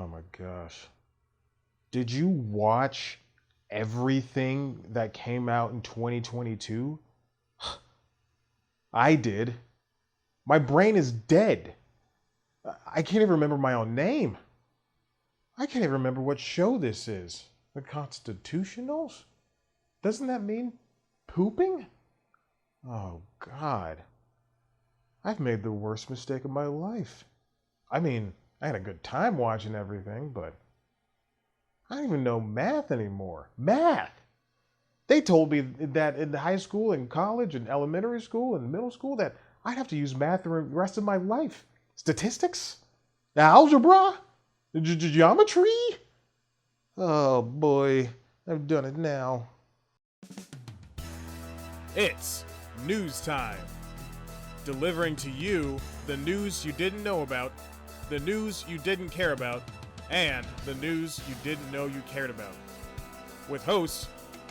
Oh my gosh. Did you watch everything that came out in 2022? I did. My brain is dead. I can't even remember my own name. I can't even remember what show this is. The Constitutionals? Doesn't that mean pooping? Oh, God. I've made the worst mistake of my life. I mean, I had a good time watching everything, but I don't even know math anymore. Math! They told me that in high school and college and elementary school and middle school that I'd have to use math the rest of my life. Statistics? Algebra? Geometry? Oh boy, I've done it now. It's news time. Delivering to you the news you didn't know about, the news you didn't care about, and the news you didn't know you cared about. With host,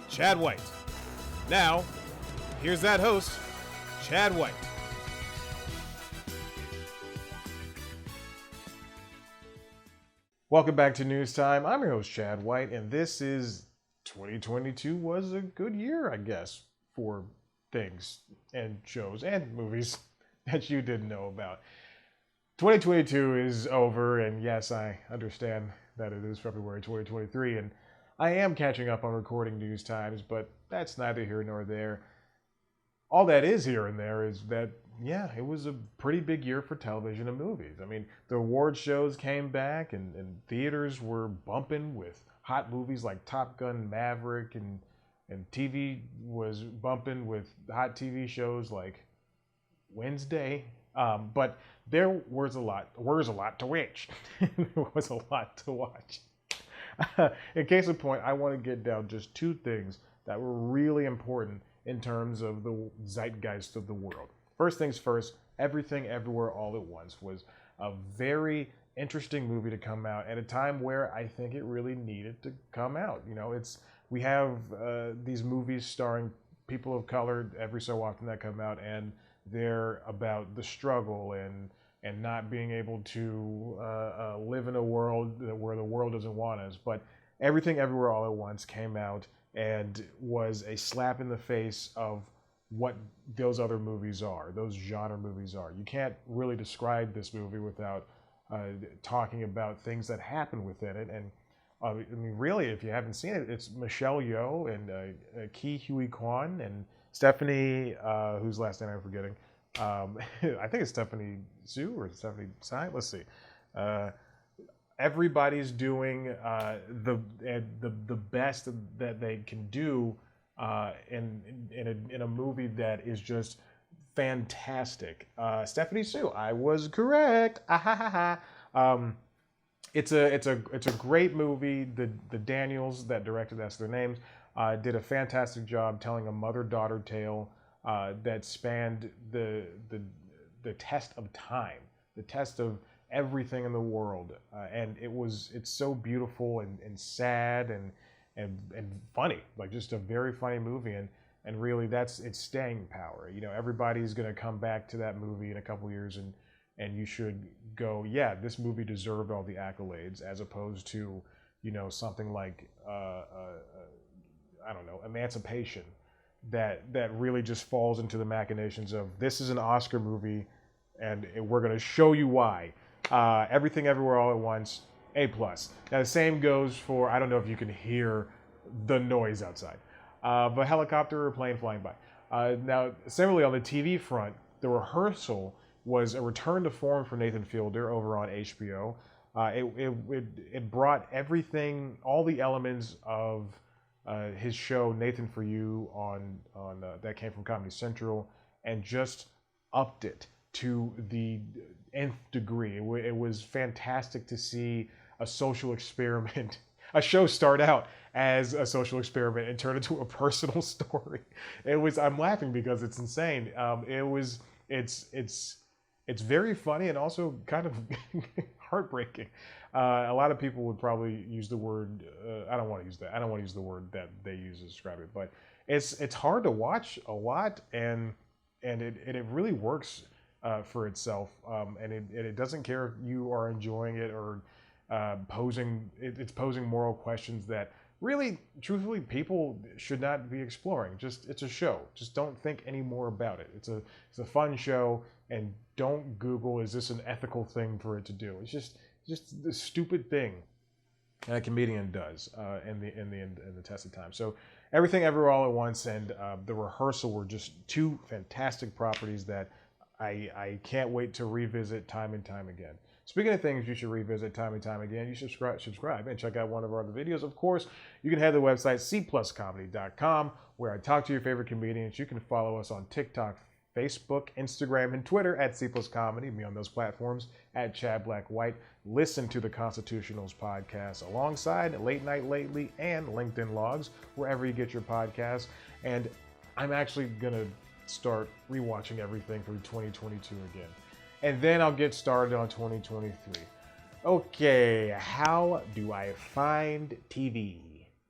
Chad White. Now, here's that host, Chad White. Welcome back to News Time. I'm your host, Chad White, and this is 2022 was a good year, I guess, for things and shows and movies that you didn't know about. 2022 is over, and yes, I understand that it is February 2023, and I am catching up on recording News Times, but that's neither here nor there. All that is here and there is that, yeah, it was a pretty big year for television and movies. I mean, the award shows came back, and theaters were bumping with hot movies like Top Gun Maverick, and TV was bumping with hot TV shows like Wednesday. But there was a lot to watch. There was a lot to watch. In case of point, I want to get down just two things that were really important in terms of the zeitgeist of the world. First things first, Everything Everywhere All at Once was a very interesting movie to come out at a time where I think it really needed to come out. You know, we have these movies starring people of color every so often that come out, and they're about the struggle and not being able to live in a world where the world doesn't want us. But Everything Everywhere All at Once came out and was a slap in the face of what those other movies are, those genre movies are. You can't really describe this movie without talking about things that happen within it. And I mean, really, if you haven't seen it, it's Michelle Yeoh and Ke Huy Quan and Stephanie, whose last name I'm forgetting. I think it's Stephanie Sue or Stephanie Tsai. Let's see. Everybody's doing the best that they can do in a movie that is just fantastic. Stephanie Sue, I was correct. Ah, ha, ha, ha. It's a great movie. The Daniels that directed, that's their names, did a fantastic job telling a mother-daughter tale that spanned the test of time, the test of everything in the world, and it's so beautiful and sad and funny, like just a very funny movie, and really that's its staying power. You know, everybody's gonna come back to that movie in a couple years and you should go, yeah, this movie deserved all the accolades, as opposed to, you know, something like I don't know, Emancipation, that really just falls into the machinations of this is an Oscar movie, and we're going to show you why. Everything Everywhere All at Once, A+. Now the same goes for, I don't know if you can hear the noise outside, but helicopter or plane flying by. Now, similarly on the TV front, The Rehearsal was a return to form for Nathan Fielder over on HBO. It brought everything, all the elements of his show Nathan For You on that came from Comedy Central, and just upped it to the nth degree. It was fantastic to see a social experiment, a show start out as a social experiment and turn into a personal story. I'm laughing because it's insane. It's very funny and also kind of heartbreaking. A lot of people would probably use the word. I don't want to use that. I don't want to use the word that they use to describe it. But it's hard to watch a lot, and it really works for itself. And it doesn't care if you are enjoying it or It's posing moral questions that really, truthfully, people should not be exploring. It's a show. Just don't think any more about it. It's a fun show, and don't Google, is this an ethical thing for it to do? It's just the stupid thing a comedian does in the test of time. So Everything Everywhere All at Once and The Rehearsal were just two fantastic properties that I can't wait to revisit time and time again. Speaking of things you should revisit time and time again, you should subscribe and check out one of our other videos. Of course, you can head to the website cpluscomedy.com, where I talk to your favorite comedians. You can follow us on TikTok, Facebook, Instagram, and Twitter at cpluscomedy. Me on those platforms at Chad Black White. Listen to the Constitutionals podcast alongside Late Night Lately and LinkedIn Logs, wherever you get your podcasts. And I'm actually going to start rewatching everything from 2022 again. And then I'll get started on 2023. Okay, how do I find TV?